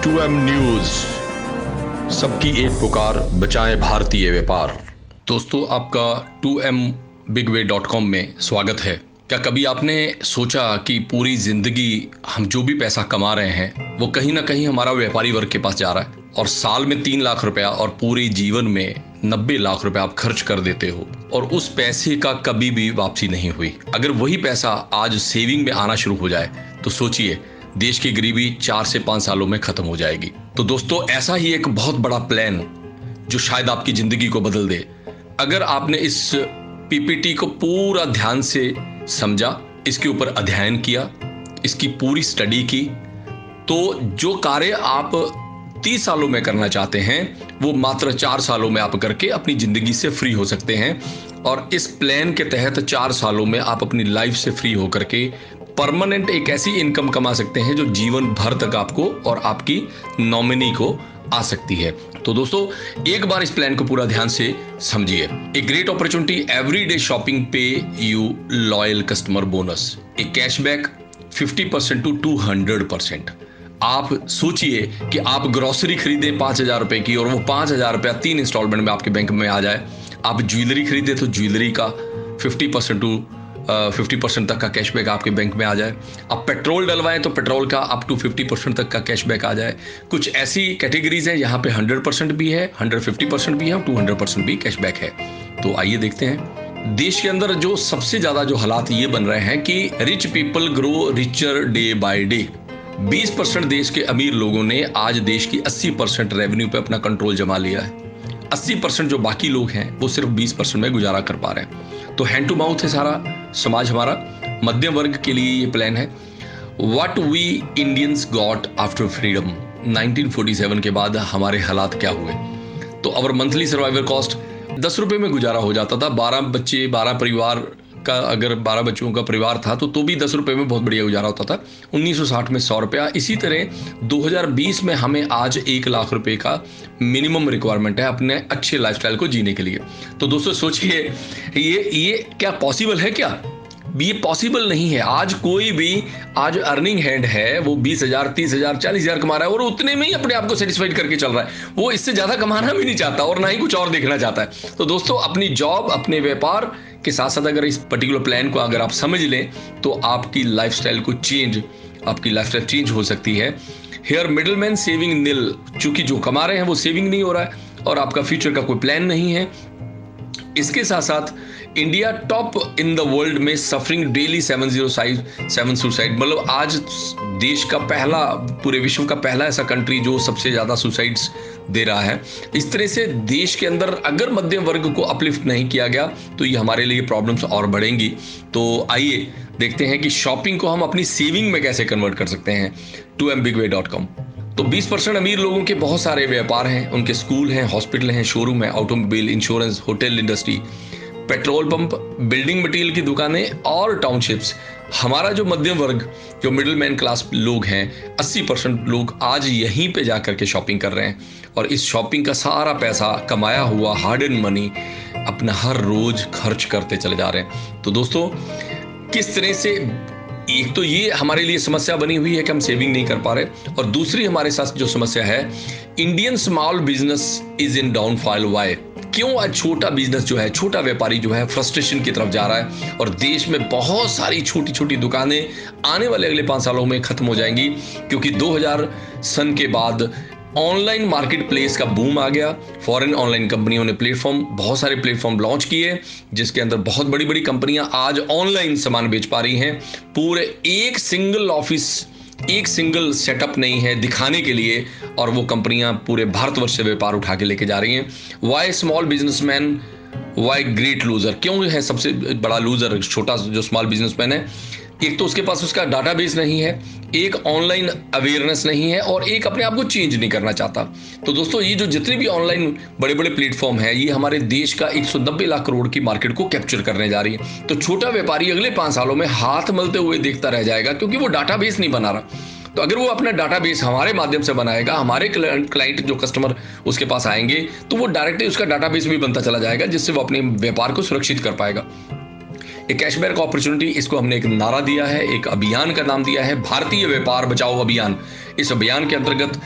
2M news, सबकी एक पुकार, बचाएं भारतीय व्यापार। दोस्तों, आपका 2mbigway.com में स्वागत है। क्या कभी आपने सोचा कि पूरी जिंदगी हम जो भी पैसा कमा रहे हैं वो कहीं ना कहीं हमारा व्यापारी वर्ग के पास जा रहा है और साल में 3 लाख रुपया और पूरे जीवन में 90 लाख रुपया आप खर्च कर देते हो और उस पैसे का कभी भी वापसी नहीं हुई। अगर वही पैसा आज सेविंग में आना शुरू हो जाए तो सोचिए, देश की गरीबी 4 से 5 सालों में खत्म हो जाएगी। तो दोस्तों, ऐसा ही एक बहुत बड़ा प्लान जो शायद आपकी जिंदगी को बदल दे, अगर आपने इस पीपीटी को पूरा ध्यान से समझा, इसके ऊपर अध्ययन किया, इसकी पूरी स्टडी की, तो जो कार्य आप 30 सालों में करना चाहते हैं वो मात्र 4 सालों में आप करके अपनी जिंदगी से फ्री हो सकते हैं। और इस प्लान के तहत 4 सालों में आप अपनी लाइफ से फ्री होकर के परमानेंट एक ऐसी इनकम कमा सकते हैं जो जीवन भर तक आपको और आपकी नॉमिनी को आ सकती है। तो दोस्तों, एक बार इस प्लान को पूरा ध्यान से समझिए। A great opportunity, everyday shopping पे you loyal customer bonus, a cashback 50% to 200%। आप सोचिए कि आप ग्रोसरी खरीदे 5,000 रुपए की और वो 5,000 रुपया 3 इंस्टॉलमेंट में आपके बैंक में आ जाए। आप ज्वेलरी खरीदे तो ज्वेलरी का 50% तक का कैशबैक आपके बैंक में आ जाए। आप पेट्रोल डलवाएं तो पेट्रोल का अप टू 50% तक का कैशबैक आ जाए। कुछ ऐसी कैटेगरीज हैं यहाँ पे 100% भी है, 150% भी है और 200% भी कैशबैक है। तो आइए देखते हैं। देश के अंदर जो सबसे ज्यादा जो हालात ये बन रहे हैं कि rich people grow richer day by day. 20% देश के अमीर लोगों ने आज देश की 80% रेवेन्यू पे अपना कंट्रोल जमा लिया है। 80% जो बाकी लोग हैं वो सिर्फ 20% में गुजारा कर पा रहे हैं। तो हैंड टू माउथ है सारा समाज हमारा। मध्यम वर्ग के लिए ये प्लान है। What we Indians got after freedom, 1947 के बाद हमारे हालात क्या हुए। तो अवर मंथली सर्वाइवल कॉस्ट 10 रुपए में गुजारा हो जाता था। 12 बच्चे, 12 परिवार का, अगर 12 बच्चों का परिवार था तो भी 10 रुपए में बहुत बढ़िया गुजारा होता था। 1960 में 100 रुपया। इसी तरह 2020 में हमें आज 1 लाख रुपए का मिनिमम रिक्वायरमेंट है अपने अच्छे लाइफस्टाइल को जीने के लिए। तो दोस्तों सोचिए, ये क्या पॉसिबल है? क्या ये पॉसिबल नहीं है। आज कोई भी आज अर्निंग हैंड है, वो 20,000, 30,000, 40,000 कमा रहा है और उतने में ही अपने आप को सेटिस्फाइड करके चल रहा है। वो इससे ज्यादा कमाना भी नहीं चाहता और ना ही कुछ और देखना चाहता है। तो दोस्तों, अपनी जॉब, अपने व्यापार के साथ साथ अगर इस पर्टिकुलर प्लान को अगर आप समझ लें तो आपकी लाइफस्टाइल चेंज हो सकती है। हेयर मिडलमैन सेविंग निल, चूंकि जो कमा रहे हैं वो सेविंग नहीं हो रहा है और आपका फ्यूचर का कोई प्लान नहीं है। इसके साथ साथ India top in the world में सफरिंग डेली 7 सुसाइड, मतलब आज देश का पहला, पूरे विश्व का पहला ऐसा कंट्री जो सबसे ज्यादा सुसाइड्स दे रहा है। इस तरह से देश के अंदर अगर मध्यम वर्ग को अपलिफ्ट नहीं किया गया तो ये हमारे लिए प्रॉब्लम्स और बढ़ेंगी। तो आइए देखते हैं कि शॉपिंग को हम अपनी सेविंग में कैसे कन्वर्ट कर सकते हैं। 2mbigway.com। तो 20% अमीर लोगों के बहुत सारे व्यापार हैं, उनके स्कूल हैं, हॉस्पिटल हैं, शोरूम है, automobile, insurance, hotel industry, petrol pump, building material की दुकानें और टाउनशिप्स। हमारा जो मध्यम वर्ग, जो मिडिल मैन क्लास लोग हैं, 80% लोग आज यहीं पे जाकर के शॉपिंग कर रहे हैं और इस शॉपिंग का सारा पैसा, कमाया हुआ हार्ड एंड मनी, अपना हर रोज खर्च करते चले जा रहे हैं। तो दोस्तों, किस तरह से एक तो ये हमारे लिए समस्या बनी हुई है कि हम सेविंग नहीं कर पा रहे, और दूसरी हमारे साथ जो समस्या है, Indian small business is in downfall. Why? क्यों आज छोटा बिजनेस जो है, छोटा व्यापारी जो है, फ्रस्ट्रेशन की तरफ जा रहा है और देश में बहुत सारी छोटी छोटी दुकानें आने वाले अगले 5 सालों में खत्म हो जाएंगी, क्योंकि 2000 सन के बाद ऑनलाइन मार्केट प्लेस का बूम आ गया। फॉरेन ऑनलाइन कंपनियों ने बहुत सारे प्लेटफॉर्म लॉन्च किए, जिसके अंदर बहुत बड़ी बड़ी कंपनियां आज ऑनलाइन सामान बेच पा रही हैं। पूरे एक सिंगल ऑफिस, एक सिंगल सेटअप नहीं है दिखाने के लिए, और वो कंपनियां पूरे भारतवर्ष से व्यापार उठा के लेके जा रही हैं। Why small businessman, why great loser? क्यों है सबसे बड़ा लूजर छोटा जो स्मॉल बिजनेसमैन है? एक तो उसके पास उसका डाटाबेस नहीं है, एक ऑनलाइन अवेयरनेस नहीं है, और एक अपने आप को चेंज नहीं करना चाहता। तो दोस्तों, ये जो जितने भी ऑनलाइन बड़े बड़े प्लेटफॉर्म है, ये हमारे देश का 190 लाख करोड़ की मार्केट को कैप्चर करने जा रही है। तो छोटा व्यापारी अगले 5 सालों में हाथ मलते हुए देखता रह जाएगा, क्योंकि वो डाटाबेस नहीं बना रहा। तो अगर वो अपना डाटाबेस हमारे माध्यम से बनाएगा, हमारे क्लाइंट जो कस्टमर उसके पास आएंगे, तो वो डायरेक्टली उसका डाटाबेस भी बनता चला जाएगा, जिससे वो अपने व्यापार को सुरक्षित कर पाएगा। एक कैशबैक अपॉर्चुनिटी, इसको हमने एक नारा दिया है, एक अभियान का नाम दिया है, भारतीय व्यापार बचाओ अभियान। इस अभियान के अंतर्गत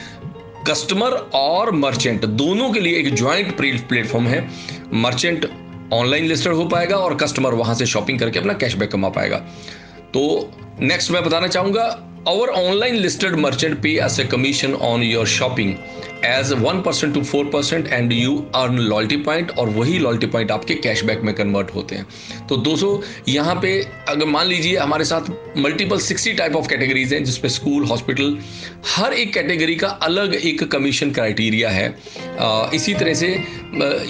कस्टमर और मर्चेंट दोनों के लिए एक ज्वाइंट प्लेटफॉर्म है। मर्चेंट ऑनलाइन लिस्टेड हो पाएगा और कस्टमर वहां से शॉपिंग करके अपना कैशबैक कमा पाएगा। तो नेक्स्ट मैं बताना चाहूंगा, our online listed merchant pay as a commission on your shopping as 1% to 4% and you earn loyalty point, और वही loyalty point आपके कैशबैक में कन्वर्ट होते हैं। तो दोस्तों यहाँ पे अगर मान लीजिए हमारे साथ मल्टीपल 60 टाइप ऑफ कैटेगरीज हैं, जिसपे स्कूल, हॉस्पिटल, हर एक कैटेगरी का अलग एक कमीशन क्राइटेरिया है। इसी तरह से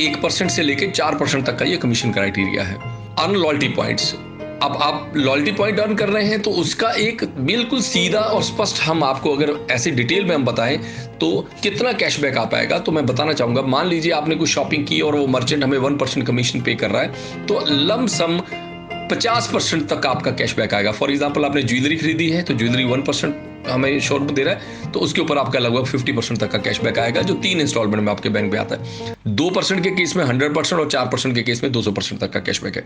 1% से लेकर 4% तक का ये कमीशन क्राइटेरिया है। अर्न लॉयल्टी पॉइंट्स, अब आप लॉयल्टी पॉइंट अर्न कर रहे हैं तो उसका एक बिल्कुल सीधा और स्पष्ट हम आपको अगर ऐसे डिटेल में हम बताएं तो कितना कैशबैक आ पाएगा, तो मैं बताना चाहूंगा। मान लीजिए आपने कुछ शॉपिंग की और वो मर्चेंट हमें 1% कमीशन पे कर रहा है, तो लम सम 50% तक आपका कैशबैक आएगा। फॉर एग्जाम्पल आपने ज्वेलरी खरीदी है तो ज्वेलरी 1% हमें शोरूम दे रहा है, तो उसके ऊपर आपका लगभग 50% तक का कैशबैक आएगा, जो 3 इंस्टॉलमेंट में आपके बैंक में आता है। 2% के केस में 100% और 4% के केस में 200% तक का कैशबैक है।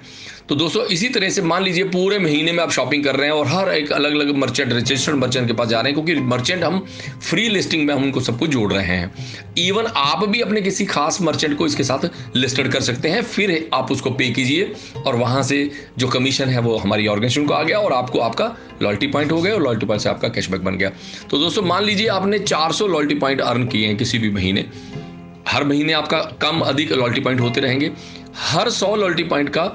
तो दोस्तों इसी तरह से मान लीजिए पूरे महीने में आप शॉपिंग कर रहे हैं और हर एक अलग अलग मर्चेंट, रजिस्टर्ड मर्चेंट के पास जा रहे हैं, क्योंकि मर्चेंट हम फ्री लिस्टिंग में हम उनको सबको जोड़ रहे हैं। इवन आप भी अपने किसी खास मर्चेंट को इसके साथ लिस्टेड कर सकते हैं, फिर आप उसको पे कीजिए और वहां से जो कमीशन है वो हमारी ऑर्गेनाइजेशन को आ गया और आपको आपका लॉयल्टी पॉइंट हो गया और लॉयल्टी पॉइंट से आपका कैशबैक बन गया। तो दोस्तों मान लीजिए आपने 400 लॉयल्टी पॉइंट अर्न किए हैं किसी भी महीने, हर महीने आपका कम अधिक लॉयल्टी पॉइंट होते रहेंगे। हर 100 लॉयल्टी पॉइंट का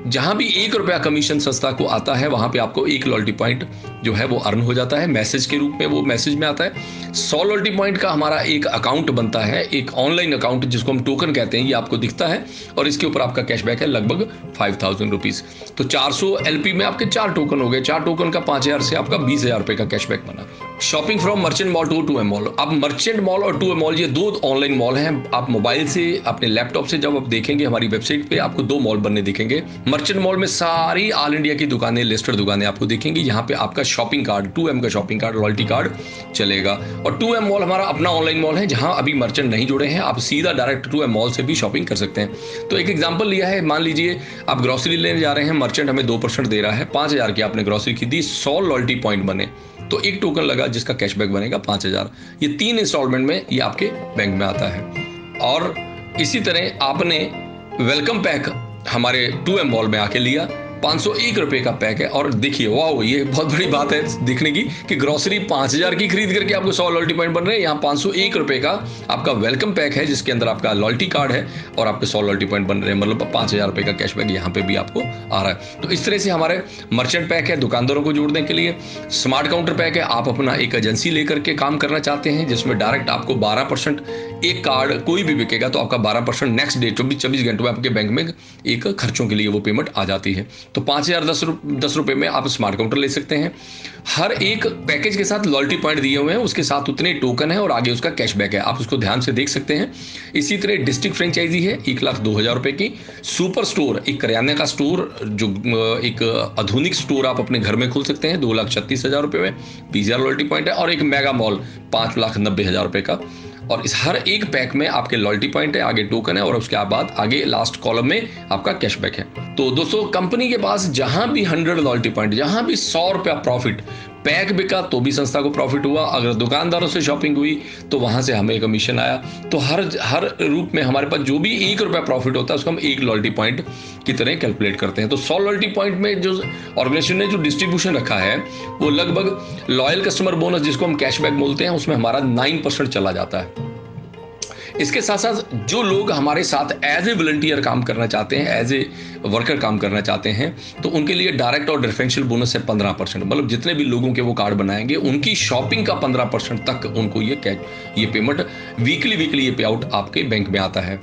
जहां भी ₹1 कमीशन संस्था को आता है, वहां पे आपको 1 लॉयल्टी पॉइंट जो है वो अर्न हो जाता है मैसेज के रूप में, वो मैसेज में आता है। 100 लॉयल्टी पॉइंट का हमारा एक अकाउंट बनता है, एक ऑनलाइन अकाउंट जिसको हम टोकन कहते हैं, ये आपको दिखता है और इसके ऊपर आपका कैशबैक है लगभग 5000 रुपीज। तो 400 LP में आपके 4 टोकन हो गए, 4 टोकन का 5000 से आपका 20000 रुपए का कैशबैक बना। Shopping from merchant mall to 2M mall. अब मर्चेंट मॉल और 2M मॉल ये 2 ऑनलाइन मॉल हैं। आप मोबाइल से अपने लैपटॉप से जब आप देखेंगे हमारी वेबसाइट पे आपको 2 मॉल बनने दिखेंगे। मर्चेंट मॉल में सारी ऑल इंडिया की दुकानें, लिस्टेड दुकानें आपको दिखेंगी। यहाँ पे आपका शॉपिंग कार्ड, 2M का शॉपिंग कार्ड, लॉयल्टी कार्ड चलेगा। और 2M मॉल हमारा अपना ऑनलाइन मॉल है, जहां अभी मर्चेंट नहीं जुड़े हैं, आप सीधा डायरेक्ट 2M मॉल से भी शॉपिंग कर सकते हैं। तो एक एग्जांपल लिया है, मान लीजिए आप ग्रोसरी लेने जा रहे हैं, मर्चेंट हमें 2% दे रहा है, 5000 की आपने ग्रोसरी खरीदी, 100 लॉयल्टी पॉइंट बने तो 1 टोकन लगा जिसका कैशबैक बनेगा 5000। ये 3 इंस्टॉलमेंट में ये आपके बैंक में आता है। और इसी तरह आपने वेलकम पैक हमारे 2M मॉल में आके लिया, 501 रुपए का पैक है। और देखिए वाह, ये बहुत बड़ी बात है देखने की कि ग्रोसरी 5000 की खरीद करके आपको 100 लॉयल्टी पॉइंट बन रहे हैं। यहाँ 501 रुपए का आपका वेलकम पैक है जिसके अंदर आपका लॉयल्टी कार्ड है और आपके 100 लॉयल्टी पॉइंट बन रहे हैं, मतलब 5000 रुपए का कैशबैक यहाँ पे भी आपको आ रहा है। तो इस तरह से हमारे मर्चेंट पैक है दुकानदारों को जोड़ने के लिए। स्मार्ट काउंटर पैक है, आप अपना एक एजेंसी लेकर के काम करना चाहते हैं जिसमें डायरेक्ट आपको 12% एक कार्ड कोई भी बिकेगा तो आपका 12% नेक्स्ट डे 24 घंटों में आपके बैंक में एक खर्चों के लिए वो पेमेंट आ जाती है। तो 5010 रुपए में आप स्मार्ट काउंटर ले सकते हैं। हर एक पैकेज के साथ लॉयल्टी पॉइंट दिए हुए हैं, उसके साथ उतने टोकन है और आगे उसका कैशबैक है, आप उसको ध्यान से देख सकते हैं। इसी तरह डिस्ट्रिक्ट फ्रेंचाइजी है 1,02,000 रुपए की। सुपर स्टोर, एक करियाने का स्टोर, जो एक आधुनिक स्टोर आप अपने घर में खोल सकते हैं, 2,36,000 रुपए में 20,000 लॉयल्टी पॉइंट है। और एक मेगा मॉल 5,90,000 रुपए का, और इस हर एक पैक में आपके लॉयल्टी पॉइंट है, आगे टोकन है और उसके बाद आगे लास्ट कॉलम में आपका कैशबैक है। तो दोस्तों कंपनी के पास जहां भी 100 लॉयल्टी पॉइंट, जहां भी 100 रुपया प्रॉफिट, पैक बिका तो भी संस्था को प्रॉफिट हुआ, अगर दुकानदारों से शॉपिंग हुई तो वहां से हमें कमीशन आया। तो हर रूप में हमारे पास जो भी 1 रुपया प्रॉफिट होता है उसको हम 1 लॉयल्टी पॉइंट की तरह कैलकुलेट करते हैं। तो 100 लॉयल्टी पॉइंट में जो ऑर्गेनाइजेशन ने जो डिस्ट्रीब्यूशन रखा है वो लगभग लॉयल कस्टमर बोनस जिसको हम कैशबैक बोलते हैं उसमें हमारा 9% चला जाता है। इसके साथ साथ जो लोग हमारे साथ एज ए वॉलंटियर काम करना चाहते हैं, एज ए वर्कर काम करना चाहते हैं, तो उनके लिए डायरेक्ट और डिफरेंशियल बोनस है 15%। मतलब जितने भी लोगों के वो कार्ड बनाएंगे उनकी शॉपिंग का 15% तक उनको ये पेमेंट वीकली ये पे आउट आपके बैंक में आता है।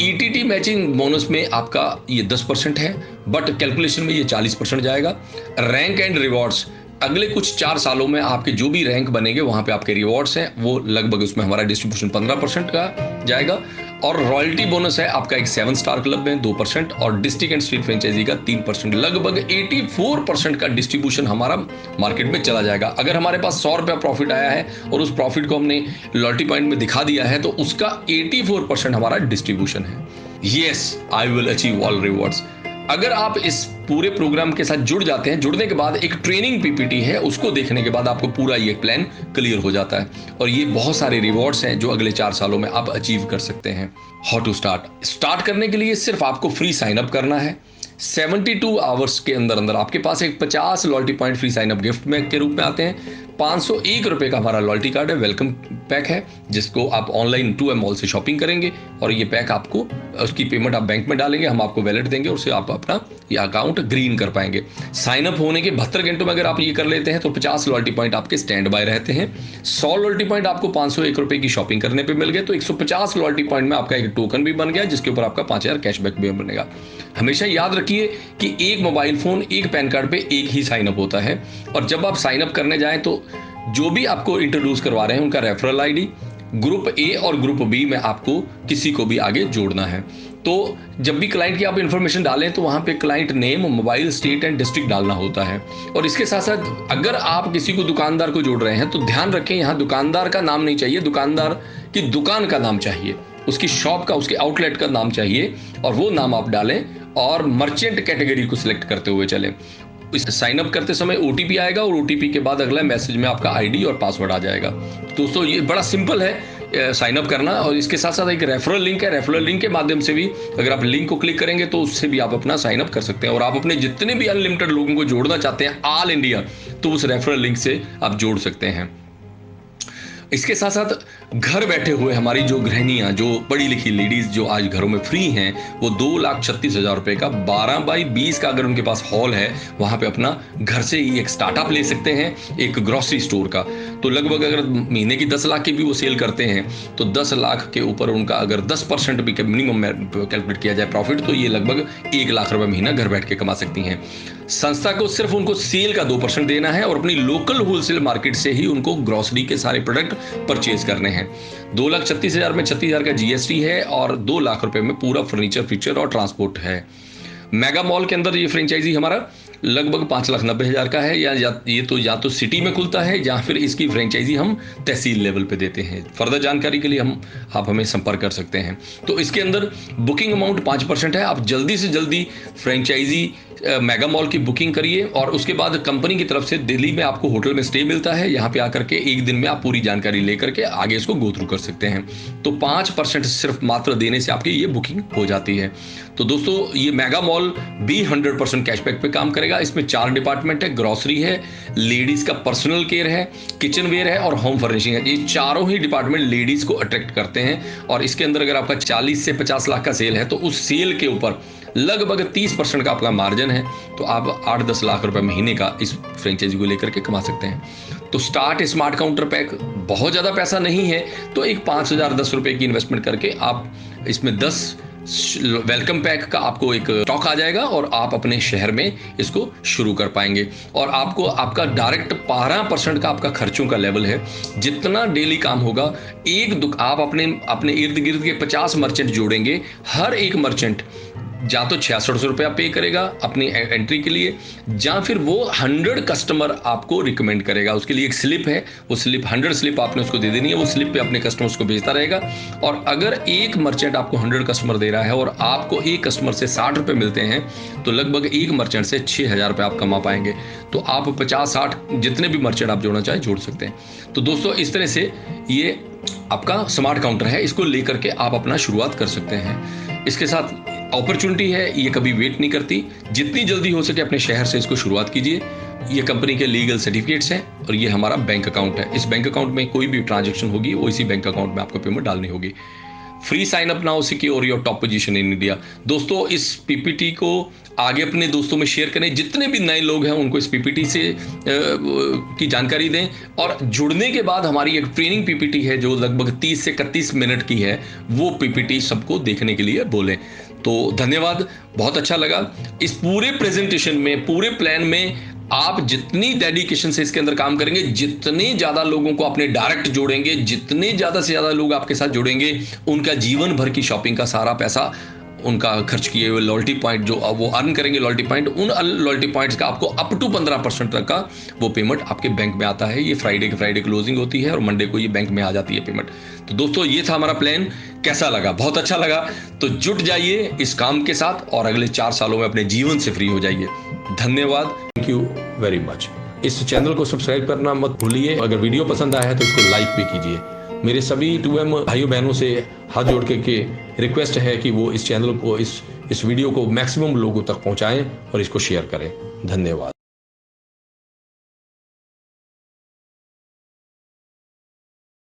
ETT मैचिंग बोनस में आपका ये 10% है, बट कैलकुलेशन में ये 40% जाएगा। रैंक एंड रिवॉर्ड्स, अगले कुछ 4 सालों में आपके जो भी रैंक बनेंगे वहां पे आपके रिवॉर्ड्स हैं, वो लगभग उसमें हमारा डिस्ट्रीब्यूशन 15% का जाएगा। और रॉयल्टी बोनस है आपका एक 7 स्टार क्लब में 2% और डिस्ट्रिक्ट एंड स्ट्रीट फ्रेंचाइजी का 3%। लगभग 84% का डिस्ट्रीब्यूशन हमारा मार्केट में चला जाएगा। अगर हमारे पास 100 रुपया प्रॉफिट आया है और उस प्रॉफिट को हमने लॉयल्टी पॉइंट में दिखा दिया है तो उसका 84% हमारा डिस्ट्रीब्यूशन है। Yes, I will achieve all rewards. अगर आप इस पूरे प्रोग्राम के साथ जुड़ जाते हैं, जुड़ने के बाद एक ट्रेनिंग पीपीटी है, उसको देखने के बाद आपको पूरा ये प्लान क्लियर हो जाता है और ये बहुत सारे रिवॉर्ड्स हैं जो अगले 4 सालों में आप अचीव कर सकते हैं। हाउ टू स्टार्ट करने के लिए सिर्फ आपको फ्री साइन अप करना है। 72 आवर्स के अंदर अंदर आपके पास एक 50 loyalty point free sign up gift में के रूप में आते हैं। 501 रुपए का हमारा लॉयल्टी कार्ड है, वेलकम पैक है, जिसको आप ऑनलाइन 2M मॉल से शॉपिंग करेंगे और ये पैक आपको, उसकी पेमेंट आप बैंक में डालेंगे, हम आपको वैलेट देंगे, उससे आप अपना ये अकाउंट ग्रीन कर पाएंगे। साइन अप होने के 72 घंटों में अगर आप ये कर लेते हैं तो 50 लॉयल्टी पॉइंट आपके स्टैंड बाय रहते हैं। 100 लॉयल्टी पॉइंट आपको 501 रुपए की शॉपिंग करने पे मिल गए तो 150 लॉयल्टी पॉइंट में आपका एक टोकन भी बन गया, जिसके ऊपर आपका 5000 कैशबैक भी बनेगा। हमेशा याद रखिए कि एक मोबाइल फोन, एक पैन कार्ड पे एक ही साइन अप होता है और जब आप साइन अप करने जाएं तो जो भी आपको इंट्रोड्यूस करवा रहे हैं उनका रेफरल आईडी ग्रुप ए और ग्रुप बी में आपको किसी को भी आगे जोड़ना है। तो जब भी क्लाइंट की आप इंफॉर्मेशन डालें तो वहां पे client name, mobile, state and district डालना होता है। और इसके साथ साथ अगर आप किसी को दुकानदार को जोड़ रहे हैं तो ध्यान रखें, यहाँ दुकानदार का नाम नहीं चाहिए, दुकानदार की दुकान का नाम चाहिए, उसकी शॉप का, उसके आउटलेट का नाम चाहिए और वो नाम आप डालें और मर्चेंट कैटेगरी को सिलेक्ट करते हुए चलें। साइन अप करते समय ओटीपी आएगा और ओटीपी के बाद अगला मैसेज में आपका आईडी और पासवर्ड आ जाएगा। दोस्तों ये बड़ा सिंपल है साइन अप करना। और इसके साथ साथ एक रेफरल लिंक है, रेफरल लिंक के माध्यम से भी अगर आप लिंक को क्लिक करेंगे तो उससे भी आप अपना साइन अप कर सकते हैं और आप अपने जितने भी अनलिमिटेड लोगों को जोड़ना चाहते हैं ऑल इंडिया, तो उस रेफरल लिंक से आप जोड़ सकते हैं। इसके साथ साथ घर बैठे हुए हमारी जो गृहिणियां, जो पढ़ी लिखी लेडीज जो आज घरों में फ्री हैं, वो 2,36,000 रुपए का 12x20 का अगर उनके पास हॉल है, वहां पे अपना घर से ही एक स्टार्टअप ले सकते हैं, एक ग्रोसरी स्टोर का। तो लगभग अगर महीने की 10 लाख की भी वो सेल करते हैं तो 10 लाख के ऊपर उनका अगर 10% भी मिनिमम कैलकुलेट किया जाए प्रॉफिट, तो ये लगभग 1 लाख रुपए महीना घर बैठ के कमा सकती हैं। संस्था को सिर्फ उनको सेल का 2% देना है और अपनी लोकल होलसेल मार्केट से ही उनको ग्रोसरी के सारे प्रोडक्ट परचेज करने हैं। 2,36,000 में 36,000 का जीएसटी है और 2 लाख रुपए में पूरा फर्नीचर, फीचर और ट्रांसपोर्ट है। मेगा मॉल के अंदर ये फ्रेंचाइजी हमारा लगभग 5,90,000 का है, या तो सिटी में खुलता है या फिर इसकी फ्रेंचाइजी हम तहसील लेवल पे देते हैं। फर्दर जानकारी के लिए आप हमें संपर्क कर सकते हैं। तो इसके अंदर बुकिंग अमाउंट 5% है। आप जल्दी से जल्दी फ्रेंचाइजी मेगा मॉल की बुकिंग करिए और उसके बाद कंपनी की तरफ से दिल्ली में आपको होटल में स्टे मिलता है। यहाँ पे आकर के एक दिन में आप पूरी जानकारी लेकर के आगे इसको गो थ्रू कर सकते हैं। तो 5% सिर्फ मात्र देने से आपकी ये बुकिंग हो जाती है। तो दोस्तों ये मेगा मॉल भी 100% कैशबैक पे काम करेगा। इसमें 4 डिपार्टमेंट है, ग्रोसरी है, लेडीज का पर्सनल केयर है, किचन वेयर है और होम फर्निशिंग है। ये चारों ही डिपार्टमेंट लेडीज को अट्रैक्ट करते हैं और इसके अंदर अगर आपका 40 से 50 लाख का सेल है तो उस सेल के ऊपर लगभग 30% का आपका मार्जिन है। तो आप 8-10 लाख रुपए महीने का इस फ्रेंचाइजी को लेकर के कमा सकते हैं। तो स्टार्ट स्मार्ट काउंटर पैक, बहुत ज़्यादा पैसा नहीं है तो एक 5,010 रुपए की इन्वेस्टमेंट करके आप इसमें 10 वेलकम पैक का आपको एक स्टॉक आ जाएगा और आप अपने शहर में इसको शुरू कर पाएंगे। और आपको आपका डायरेक्ट 12% का आपका खर्चों का लेवल है। जितना डेली काम होगा, आप अपने इर्द गिर्द के 50 मर्चेंट जोड़ेंगे, हर एक मर्चेंट या तो 6600 रुपया पे करेगा अपनी एंट्री के लिए, या फिर वो 100 कस्टमर आपको रिकमेंड करेगा। उसके लिए एक स्लिप है, वो स्लिप 100 स्लिप आपने उसको दे देनी है, वो स्लिप पे अपने कस्टमर्स को भेजता रहेगा। और अगर एक मर्चेंट आपको 100 कस्टमर दे रहा है और आपको एक कस्टमर से 60 रुपये मिलते हैं तो लगभग एक मर्चेंट से 6,000 रुपये आप कमा पाएंगे। तो आप 50-60 जितने भी मर्चेंट आप जोड़ना चाहे जोड़ सकते हैं। तो दोस्तों इस तरह से ये आपका स्मार्ट काउंटर है, इसको लेकर के आप अपना शुरुआत कर सकते हैं। इसके साथ अपॉर्चुनिटी है, ये कभी वेट नहीं करती, जितनी जल्दी हो सके अपने शहर से इसको शुरुआत कीजिए। ये कंपनी के लीगल सर्टिफिकेट्स हैं और ये हमारा बैंक अकाउंट है। इस बैंक अकाउंट में कोई भी ट्रांजैक्शन होगी वो इसी बैंक अकाउंट में आपको पेमेंट डालनी होगी। Free sign up now, secure your top position in India. दोस्तों इस पीपीटी को आगे अपने दोस्तों में शेयर करें, जितने भी नए लोग हैं उनको इस पीपीटी से की जानकारी दें। और जुड़ने के बाद हमारी एक ट्रेनिंग पीपीटी है जो लगभग 30 से 31 मिनट की है, वो पीपीटी सबको देखने के लिए बोलें। तो धन्यवाद, बहुत अच्छा लगा। इस पूरे प्रेजेंटेशन में, पूरे प्लान में आप जितनी डेडिकेशन से इसके अंदर काम करेंगे, जितने ज्यादा लोगों को अपने डायरेक्ट जोड़ेंगे, जितने ज्यादा से ज्यादा लोग आपके साथ जुड़ेंगे, उनका जीवन भर की शॉपिंग का सारा पैसा उनका खर्च किए हुए लॉयल्टी पॉइंट जो वो अर्न करेंगे लॉयल्टी पॉइंट, उन लॉयल्टी पॉइंट्स का आपको अप टू 15% तक का वो पेमेंट आपके बैंक में आता है। ये फ्राइडे क्लोजिंग होती है और मंडे को ये बैंक में आ जाती है पेमेंट। तो दोस्तों ये था हमारा प्लान। कैसा लगा? बहुत अच्छा लगा। तो जुट जाइए इस काम के साथ और अगले 4 सालों में अपने जीवन से फ्री हो जाइए। धन्यवाद। Thank you very much. इस चैनल को सब्सक्राइब करना मत भूलिए। अगर वीडियो पसंद आया है तो इसको लाइक भी कीजिए। मेरे सभी 2M भाइयों बहनों से हाथ जोड़ के रिक्वेस्ट है कि वो इस चैनल को, इस वीडियो को मैक्सिमम लोगों तक पहुंचाएं और इसको शेयर करें। धन्यवाद।